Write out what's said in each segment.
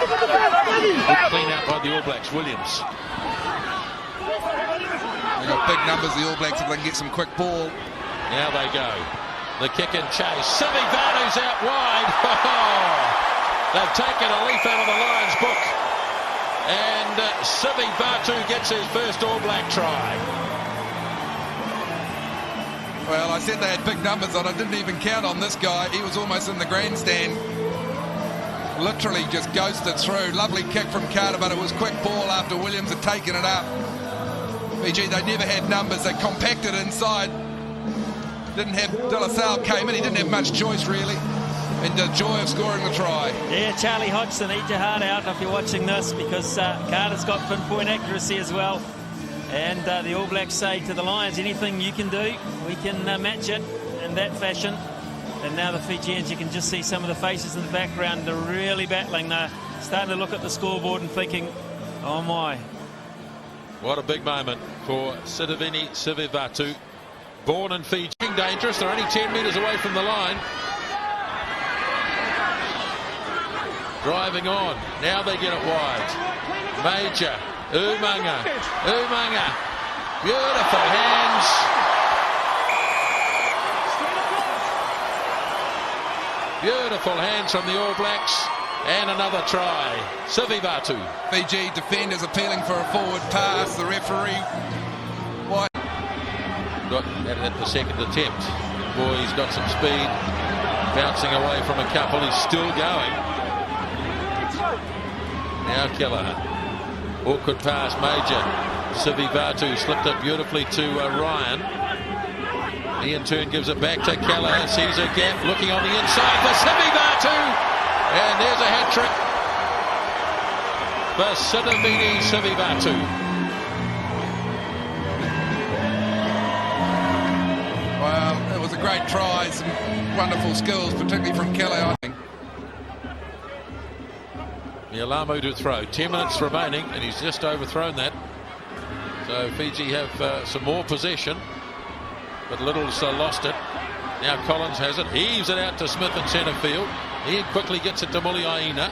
Good clean out by the All Blacks. Williams. They've got big numbers, the All Blacks, if they can get some quick ball. Now they go. The kick and chase. Sivivatu's out wide. They've taken a leaf out of the Lions book. And Sivivatu gets his first All Black try. Well, I said they had big numbers on. I didn't even count on this guy. He was almost in the grandstand. Literally just ghosted through. Lovely kick from Carter, but it was quick ball after Williams had taken it up. Fiji, they never had numbers. They compacted inside. Didn't have De La Salle came in. He didn't have much choice, really. And the joy of scoring the try. Yeah, Charlie Hodgson, eat your heart out if you're watching this, because Carter's got pinpoint accuracy as well. And the All Blacks say to the Lions, anything you can do, we can match it in that fashion. And now the Fijians, you can just see some of the faces in the background. They're really battling. They're starting to look at the scoreboard and thinking, oh my. What a big moment for Sitiveni Sivivatu. Born in Fiji. Dangerous. They're only 10 metres away from the line. Driving on. Now they get it wide. Major. Umanga. Beautiful hands. Beautiful hands from the All Blacks. And another try. Sivivatu. Fiji defenders appealing for a forward pass. The referee. Why? Got at the second attempt. Boy, he's got some speed. Bouncing away from a couple. He's still going. Now Kelleher. Awkward pass, Major. Sivivatu slipped it beautifully to Ryan. He in turn gives it back to Kelleher. Sees a gap, looking on the inside for Sivivatu. And there's a hat-trick for Sitiveni Sivivatu. Well, it was a great try. Some wonderful skills, particularly from Kelleher, I think. Mialamu to throw. 10 minutes remaining, and he's just overthrown that. So Fiji have some more possession, but Little's lost it. Now Collins has it. Heaves it out to Smith in centre field. He quickly gets it to Muliaina.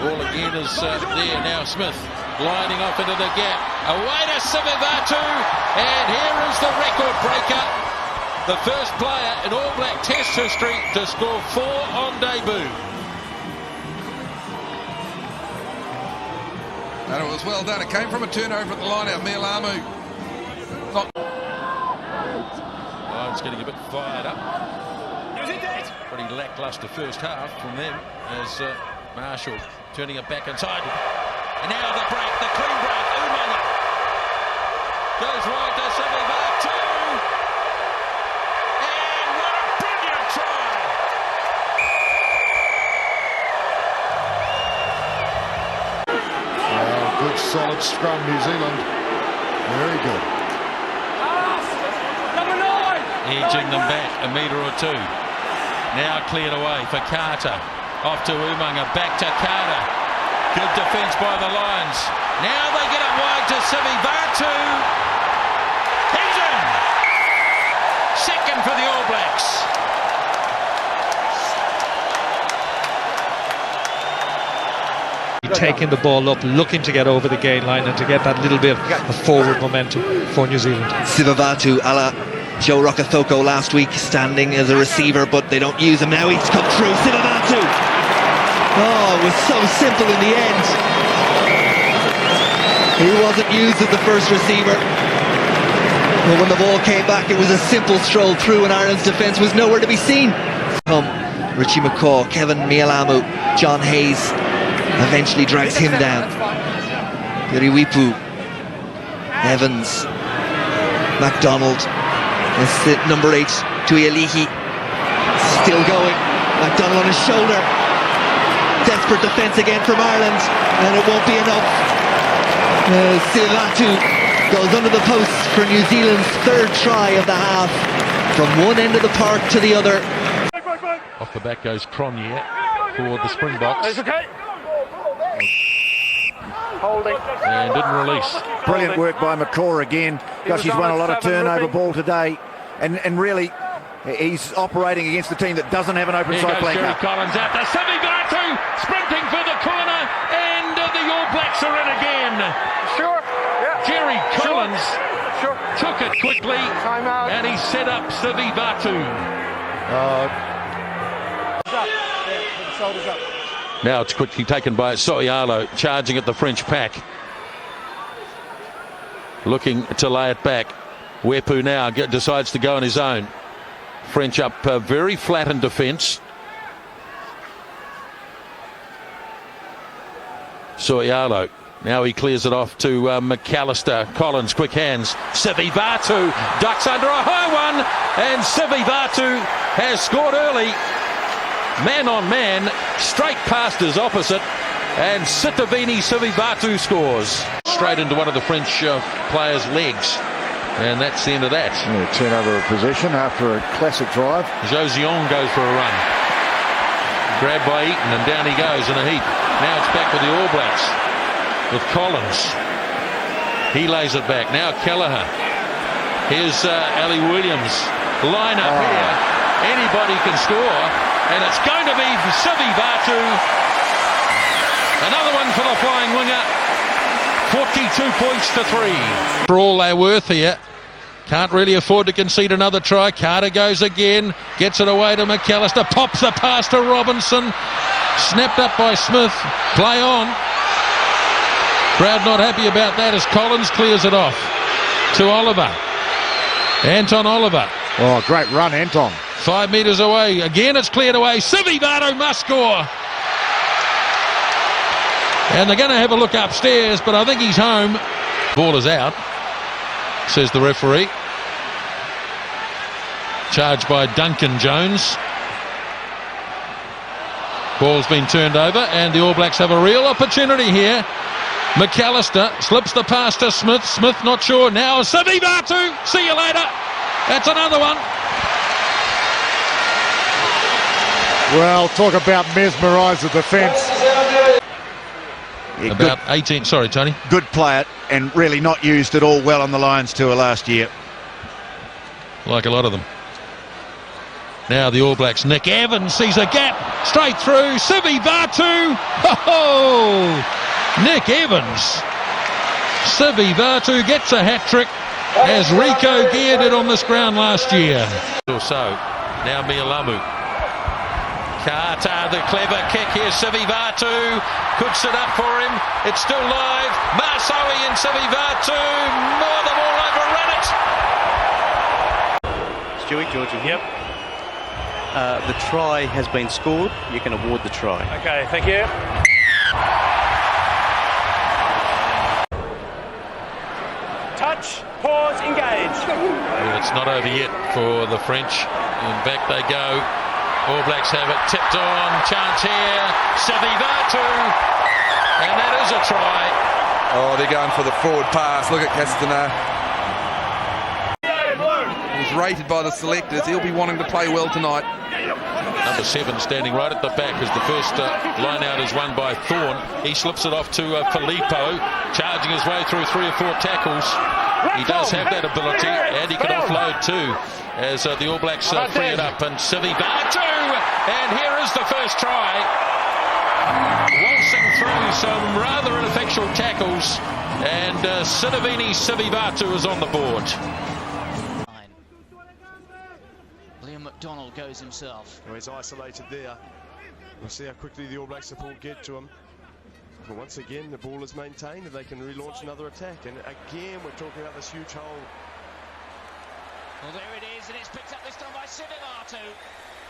Ball again is there now. Smith gliding off into the gap. Away to Sivivatu, and here is the record breaker. The first player in All Black Test history to score 4 on debut. And it was well done. It came from a turnover at the line out. Mialamu. Lions getting a bit fired up. Pretty lacklustre first half from them as Marshall turning it back inside. And now the break, the clean break. Umanga goes wide to Sivivatu. And what a brilliant try! Good solid scrum, New Zealand. Very good. Edging them back a metre or two. Now cleared away for Carter. Off to Umanga, back to Carter. Good defence by the Lions. Now they get it wide to Sivivatu. He's in! Second for the All Blacks. Taking the ball up, looking to get over the gain line and to get that little bit of forward momentum for New Zealand. Sivivatu a la Joe Rokathoko last week, standing as a receiver, but they don't use him now. He's come through. Sivivatu! Oh, it was so simple in the end. He wasn't used as the first receiver. But when the ball came back, it was a simple stroll through, and Ireland's defence was nowhere to be seen. Richie McCaw, Kevin Mialamu, John Hayes eventually drags him down. Piriwipu, Evans, MacDonald, and number 8, Tuialihi, still going. MacDonald on his shoulder. Desperate defence again from Ireland, and it won't be enough. Sivivatu goes under the post for New Zealand's 3rd try of the half, from one end of the park to the other. Off the back goes Cronje for the Springboks. It's okay. Holding. And didn't release. Brilliant work by McCaw again. Gosh, he's won a lot of turnover ball today. And really, He's operating against a team that doesn't have an open side flanker. Jerry Collins out to Sivivatu, sprinting for the corner, and the All Blacks are in again. Sure. Yeah. Jerry Collins Sure. took it quickly, and he set up Sivivatu. Shoulders up. Now it's quickly taken by Soialo, charging at the French pack. Looking to lay it back. Wepu now decides to go on his own. French up very flat in defence. Soialo. Now he clears it off to McAllister. Collins, quick hands. Sivivatu ducks under a high one. And Sivivatu has scored early. Man on man. Straight past his opposite. And Sitiveni Sivivatu scores. Straight into one of the French players' legs. And that's the end of that. Yeah, turnover of possession after a classic drive. Josion goes for a run. Grabbed by Eaton and down he goes in a heap. Now it's back with the All Blacks. With Collins. He lays it back. Now Kelleher. Here's Ali Williams. Line up here. Anybody can score. And it's going to be Sivivatu. Another one for the flying winger. 42 points to 3. For all they're worth here. Can't really afford to concede another try. Carter goes again. Gets it away to McAllister. Pops the pass to Robinson. Snapped up by Smith. Play on. Crowd not happy about that as Collins clears it off to Oliver. Anton Oliver. Oh, great run, Anton. 5 metres away. Again it's cleared away. Sivivatu must score. And they're going to have a look upstairs, but I think he's home. Ball is out, says the referee. Charged by Duncan Jones. Ball's been turned over, and the All Blacks have a real opportunity here. McAllister slips the pass to Smith. Smith not sure. Now Sivivatu. See you later. That's another one. Well, talk about mesmerise the defence. Yeah, About 18. Sorry, Tony. good player and really not used at all well on the Lions tour last year. Like a lot of them. Now the All Blacks. Nick Evans sees a gap. Straight through. Sivivatu. Oh! Nick Evans. Sivivatu gets a hat-trick as Rico geared it on this ground last year. Or so. Now Mialamu. Carter, the clever kick here. Sivivatu could sit up for him. It's still live. Marsoe and Sivivatu. More the ball over. Run it. Stewie, Georgie. Yep. The try has been scored. You can award the try. Okay, thank you. Touch, pause, engage. Well, it's not over yet for the French. And back they go. All Blacks have it tipped on. Chance here. Sivivatu. And that is a try. Oh, they're going for the forward pass. Look at Castaner. He's rated by the selectors. He'll be wanting to play well tonight. Number 7 standing right at the back as the first line out is won by Thorne. He slips it off to Filippo, charging his way through 3 or 4 tackles. He does have that ability, and he can offload too, as the All Blacks free it up. And Sivivatu, and here is the first try. Waltzing through some rather ineffectual tackles, and Sitiveni Sivivatu is on the board. McDonald goes himself. Well, he's isolated there. We'll see how quickly the All Black support get to him. But once again, the ball is maintained and they can relaunch another attack. And again, we're talking about this huge hole. Well, there it is, and it's picked up this time by Sivivatu.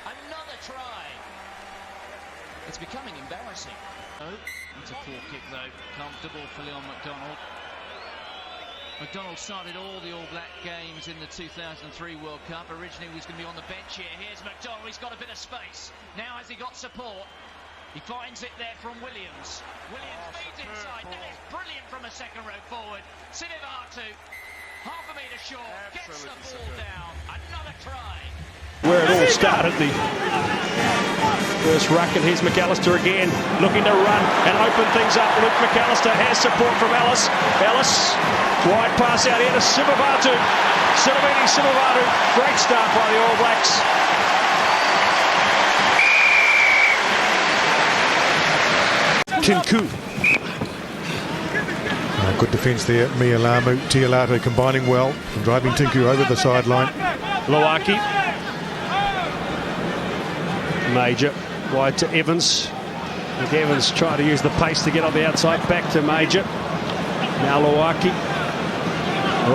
Another try. It's becoming embarrassing. Oh, it's a poor kick, though. Comfortable for Leon McDonald. McDonald started all the All Black games in the 2003 World Cup. Originally he was going to be on the bench here. Here's McDonald, he's got a bit of space. Now has he got support? He finds it there from Williams. Williams feeds inside. That is brilliant from a second row forward. Sivivatu, half a metre short, gets the ball down. Another try. Where it all started, the First ruck, and here's McAllister again, looking to run and open things up. Luke McAllister has support from Ellis. Ellis, wide pass out here to Sivivatu. Sitiveni Sivivatu, great start by the All Blacks. Tinku. Good defence there. Mialamu, Tialato combining well and driving Tinku over the sideline. Lawaki. Major. Wide to Evans. Evans trying to use the pace to get on the outside. Back to Major. Now Lawaki.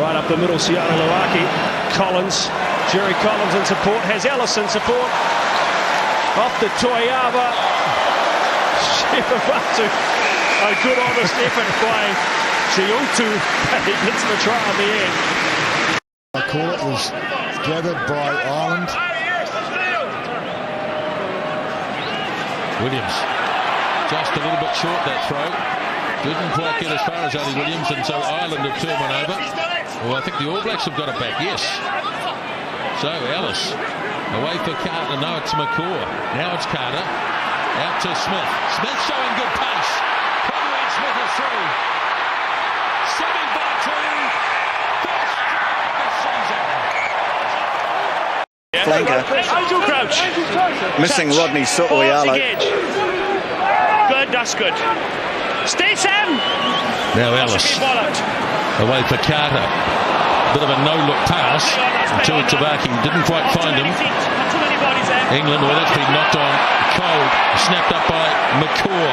Right up the middle, Siona Lawaki. Collins. Jerry Collins in support. Has Ellis in support. Off the Toyava. Sivivatu. A good honest effort by Chiuntu. He gets the try on the end. I call it was gathered by Ireland. Williams just a little bit short that throw. Didn't quite get as far as Ali Williams, and so Ireland have turned one over. Well, I think the All Blacks have got it back, yes. So Ellis away for Carter. No, it's McCaw. Now it's Carter. Out to Smith. Smith showing good pace. Conrad Smith is through. Sivivatu. First try of the season. Flanker. Angel crouch. Missing Rodney Sotoyalo. Good, that's good. Stay Sam. Now Ellis away for Carter. Bit of a no-look pass to Tabaki. Didn't quite find him. England, well, that's been knocked on cold. Snapped up by McCaw.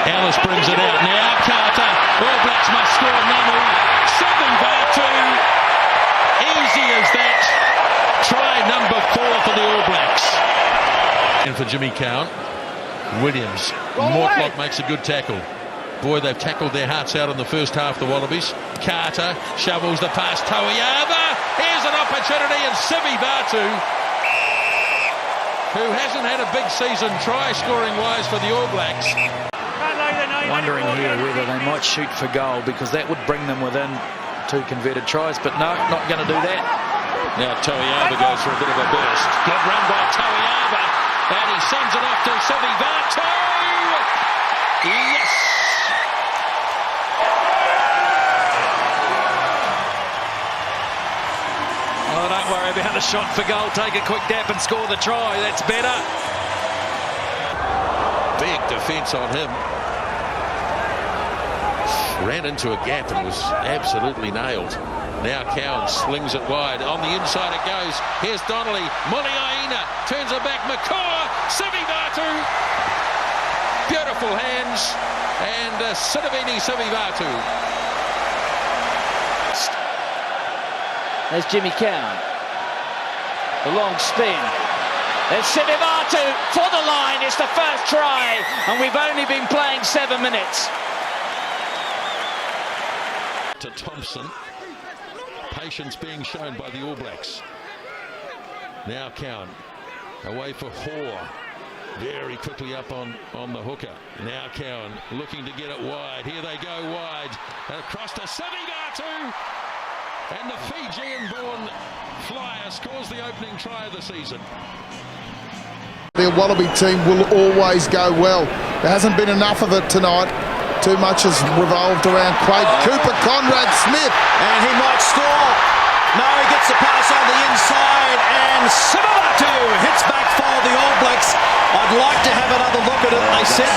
Ellis brings it out. Now Carter. All Blacks must score. Namu. Sivivatu. Easy as that. Try number 4 for the All Blacks. And for Jimmy Cowan. Williams. Mortlock makes a good tackle. Boy, they've tackled their hearts out in the first half, the Wallabies. Carter shovels the pass. Toyava. Here's an opportunity, and Sivivatu, who hasn't had a big season try-scoring-wise for the All Blacks. Wondering here whether they might shoot for goal, because that would bring them within 2 converted tries, but no, not going to do that. Now Toyava goes for a bit of a burst. Good run by Toyava, and he sends it off to Sivivatu. Yes! Oh, don't worry about a shot for goal. Take a quick dap and score the try. That's better. Big defence on him. Ran into a gap and was absolutely nailed. Now Cowan slings it wide. On the inside it goes. Here's Donnelly. Muliaina turns it back. McCaw. Sivivatu. Beautiful hands. And Sitiveni Sivivatu. There's Jimmy Cowan. The long spin. There's Sivivatu for the line. It's the first try, and we've only been playing 7 minutes. To Thompson. Patience being shown by the All Blacks. Now Cowan. Away for Hoare. Very quickly up on the hooker. Now Cowan looking to get it wide. Here they go wide. And across to Sivivatu. And the Fijian-born flyer scores the opening try of the season. The Wallaby team will always go well. There hasn't been enough of it tonight. Too much has revolved around Quade Cooper, Conrad Smith. And he might score. No, he gets the pass on the inside, and Sivivatu hits back for the All Blacks. I'd like to have another look at it. They said